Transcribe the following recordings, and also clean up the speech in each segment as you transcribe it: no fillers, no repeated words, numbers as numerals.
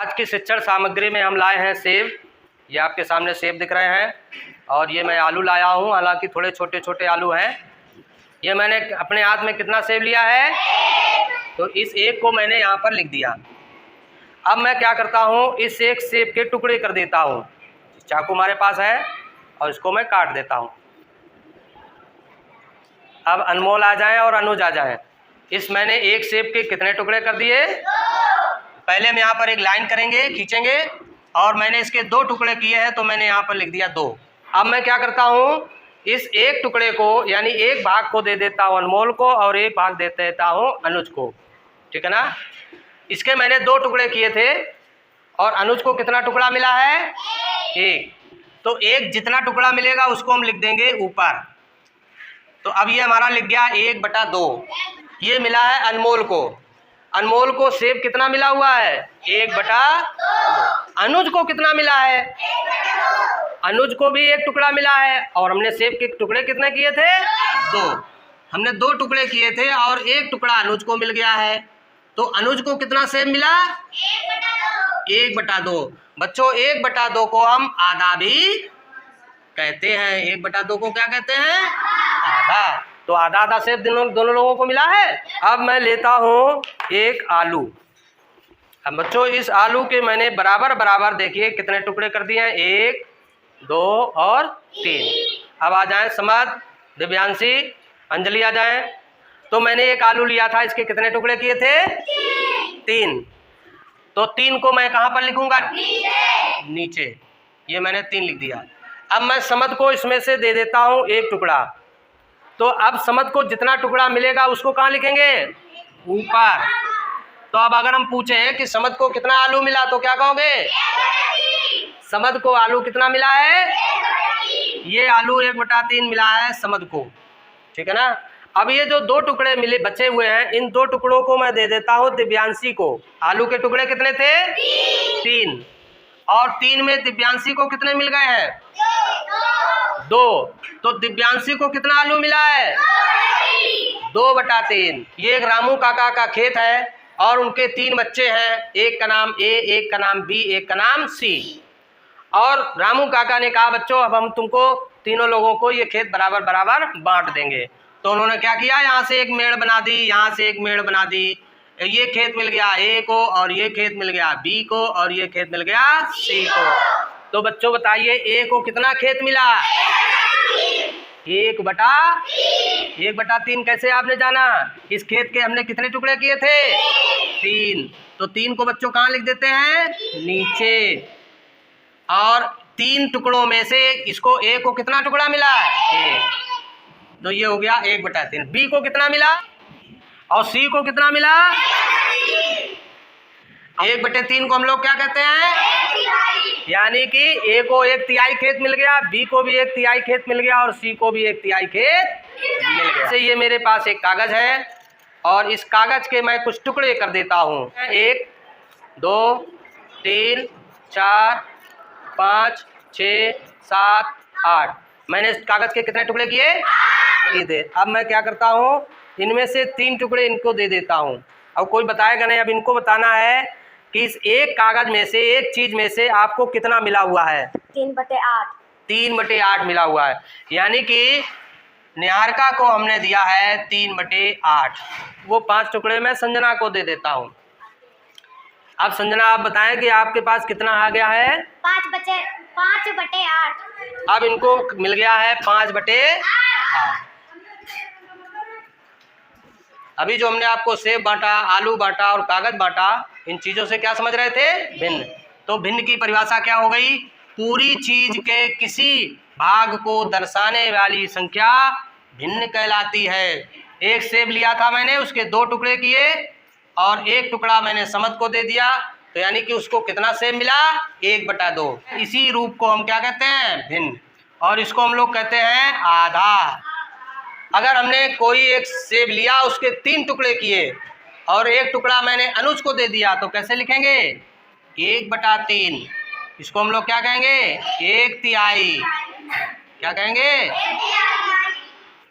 आज की शिक्षण सामग्री में हम लाए हैं सेब। ये आपके सामने सेब दिख रहे हैं और ये मैं आलू लाया हूँ, हालांकि थोड़े छोटे छोटे आलू हैं। ये मैंने अपने हाथ में कितना सेब लिया है, तो इस एक को मैंने यहाँ पर लिख दिया। अब मैं क्या करता हूँ, इस एक सेब के टुकड़े कर देता हूँ। चाकू हमारे पास है और इसको मैं काट देता हूँ। अब अनमोल आ जाएं और अनुज आ जाएं। इस मैंने एक सेब के कितने टुकड़े कर दिए, पहले हम यहाँ पर एक लाइन करेंगे, खींचेंगे, और मैंने इसके 2 टुकड़े किए हैं तो मैंने यहाँ पर लिख दिया 2। अब मैं क्या करता हूँ, इस एक टुकड़े को यानी एक भाग को दे देता हूँ अनमोल को और एक भाग दे देता हूँ अनुज को, ठीक है ना। इसके मैंने 2 टुकड़े किए थे और अनुज को कितना टुकड़ा मिला है, 1। तो एक जितना टुकड़ा मिलेगा उसको हम लिख देंगे ऊपर। तो अब ये हमारा लिख गया 1/2। ये मिला है अनमोल को। अनमोल को सेब कितना मिला हुआ है, 1/2। अनुज को कितना मिला है, अनुज को भी 1 टुकड़ा मिला है और हमने सेब के टुकड़े कितने किए थे, 2। हमने 2 टुकड़े किए थे और 1 टुकड़ा अनुज को मिल गया है। तो अनुज को कितना सेब मिला, 1/2। बच्चों 1/2 को हम आधा भी कहते हैं। 1/2 को क्या कहते हैं, आधा। तो आधा आधा सेब दोनों लोगों को मिला है। अब मैं लेता हूँ एक आलू। अब बच्चों इस आलू के मैंने बराबर बराबर देखिए कितने टुकड़े कर दिए हैं, 1, 2 और 3। अब आ जाए समद, दिव्यांशी, अंजलि आ जाए। तो मैंने एक आलू लिया था, इसके कितने टुकड़े किए थे, 3। तो 3 को मैं कहाँ पर लिखूंगा, नीचे। ये मैंने 3 लिख दिया। अब मैं समद को इसमें से दे देता हूँ 1 टुकड़ा। तो अब समद को जितना टुकड़ा मिलेगा उसको कहाँ लिखेंगे, ऊपर। तो अब अगर हम पूछें कि समद को कितना आलू मिला तो क्या कहोगे, समद को आलू कितना मिला है, ये आलू 1/3 मिला है समद को, ठीक है ना। अब ये जो 2 टुकड़े मिले बचे हुए हैं, इन 2 टुकड़ों को मैं दे देता हूँ दिव्यांशी को। आलू के टुकड़े कितने थे, 3। और 3 में दिव्यांशी को कितने मिल गए हैं, 2। तो दिव्यांशी को कितना आलू मिला है, 2/3। ये एक रामू काका का खेत है और उनके 3 बच्चे हैं, एक का नाम ए, एक का नाम बी, एक का नाम सी। और रामू काका ने कहा बच्चों अब हम तुमको तीनों लोगों को ये खेत बराबर बराबर बांट देंगे। तो उन्होंने क्या किया, यहाँ से एक मेड़ बना दी, यहाँ से एक मेड़ बना दी। ये खेत मिल गया ए को और ये खेत मिल गया बी को और ये खेत मिल गया सी को। तो बच्चों बताइए ए को कितना खेत मिला, 1/3 कैसे आपने जाना, इस खेत के हमने कितने टुकड़े किए थे, 3। तो 3 को बच्चों कहाँ लिख देते हैं, नीचे। और 3 टुकड़ों में से इसको ए को कितना टुकड़ा मिला, 1। तो ये हो गया 1/3। बी को कितना मिला और सी को कितना मिला, 1/3 को हम लोग क्या कहते हैं, यानी कि ए को 1/3 खेत मिल गया, बी को भी 1/3 खेत मिल गया और सी को भी 1/3 खेत मिल गया। से ये मेरे पास एक कागज है और इस कागज के मैं कुछ टुकड़े कर देता हूँ। 1, 2, 3, 4, 5, 6, 7, 8। मैंने इस कागज के कितने टुकड़े किए, ये थे। अब मैं क्या करता हूँ, इनमें से 3 टुकड़े इनको दे देता हूँ। अब कोई बताएगा नहीं, अब इनको बताना है कि इस एक कागज में से, एक चीज में से आपको कितना मिला हुआ है, 3/8। 3/8 मिला हुआ है। यानी कि निहारिका को हमने दिया है 3/8। वो 5 टुकड़े मैं संजना को दे देता हूँ। अब संजना आप बताएं कि आपके पास कितना आ गया है, 5/8। अब इनको मिल गया है 5/8। अभी जो हमने आपको सेब बांटा, आलू बांटा और कागज बांटा, इन चीज़ों से क्या समझ रहे थे, भिन्न। तो भिन्न की परिभाषा क्या हो गई, पूरी चीज के किसी भाग को दर्शाने वाली संख्या भिन्न कहलाती है। एक सेब लिया था मैंने, उसके 2 टुकड़े किए और 1 टुकड़ा मैंने समद को दे दिया, तो यानी कि उसको कितना सेब मिला, 1/2। इसी रूप को हम क्या कहते हैं, भिन्न। और इसको हम लोग कहते हैं आधा। अगर हमने कोई एक सेब लिया, उसके 3 टुकड़े किए और 1 टुकड़ा मैंने अनुज को दे दिया, तो कैसे लिखेंगे, 1/3। इसको हम लोग क्या कहेंगे, 1/3। क्या कहेंगे।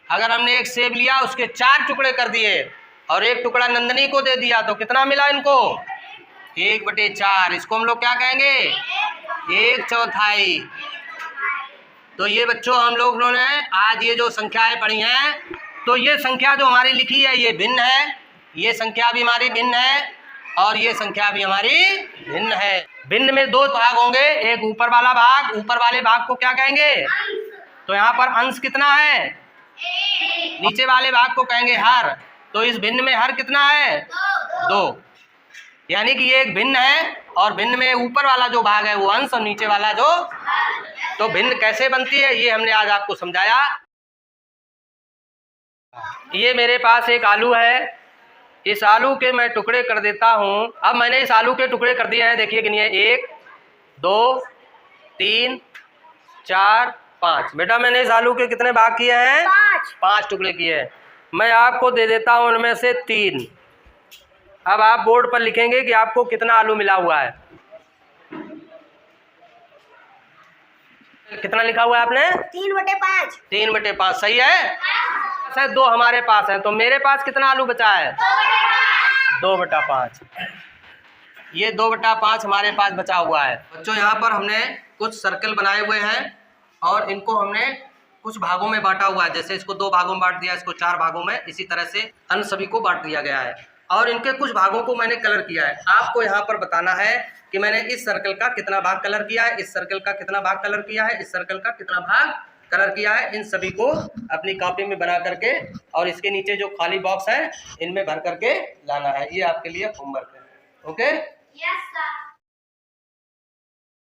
अगर हमने एक सेब लिया, उसके 4 टुकड़े कर दिए और 1 टुकड़ा नंदनी को दे दिया, तो कितना मिला इनको, 1/4, इसको हम लोग क्या कहेंगे? 1/4। तो ये बच्चों हम लोगों ने आज ये जो संख्याएं पढ़ी हैं, तो ये संख्या जो हमारी लिखी है ये भिन्न है, ये संख्या भी हमारी भिन्न है और ये संख्या भी हमारी भिन्न है। भिन्न में 2 भाग होंगे, एक ऊपर वाला भाग, ऊपर वाले भाग को क्या कहेंगे? तो यहाँ पर अंश कितना है? नीचे वाले भाग को कहेंगे हर। तो इस भिन्न में हर कितना है? 2। यानी कि ये एक भिन्न है और भिन्न में ऊपर वाला जो भाग है वो अंश और नीचे वाला जो, तो भिन्न कैसे बनती है ये हमने आज आपको समझाया। ये मेरे पास एक आलू है, इस आलू के मैं टुकड़े कर देता हूँ। अब मैंने इस आलू के टुकड़े कर दिए हैं, देखिए गिनिए 1 2 3 4 5। बेटा मैंने इस आलू के कितने भाग किए हैं? 5 टुकड़े किए हैं। मैं आपको दे देता हूँ उनमें से 3। अब आप बोर्ड पर लिखेंगे कि आपको कितना आलू मिला हुआ है। कितना लिखा हुआ है आपने? 3/5। 3/5 सही है। 2 हमारे पास है, तो मेरे पास कितना आलू बचा है? 2/5। ये 2/5 हमारे पास बचा हुआ है। बच्चों यहाँ पर हमने कुछ सर्कल बनाए हुए हैं और इनको हमने कुछ भागों में बांटा हुआ है। जैसे इसको 2 भागों में बांट दिया, इसको 4 भागों में, इसी तरह से अन्य सभी को बांट दिया गया है और इनके कुछ भागों को मैंने कलर किया है। आपको यहाँ पर बताना है कि मैंने इस सर्कल का कितना भाग कलर किया है, इस सर्कल का कितना भाग कलर किया है, इस सर्कल का कितना भाग कलर किया है। इन सभी को अपनी कॉपी में बना करके और इसके नीचे जो खाली बॉक्स है इनमें भर करके लाना है। ये आपके लिए होमवर्क है। ओके? Yes sir.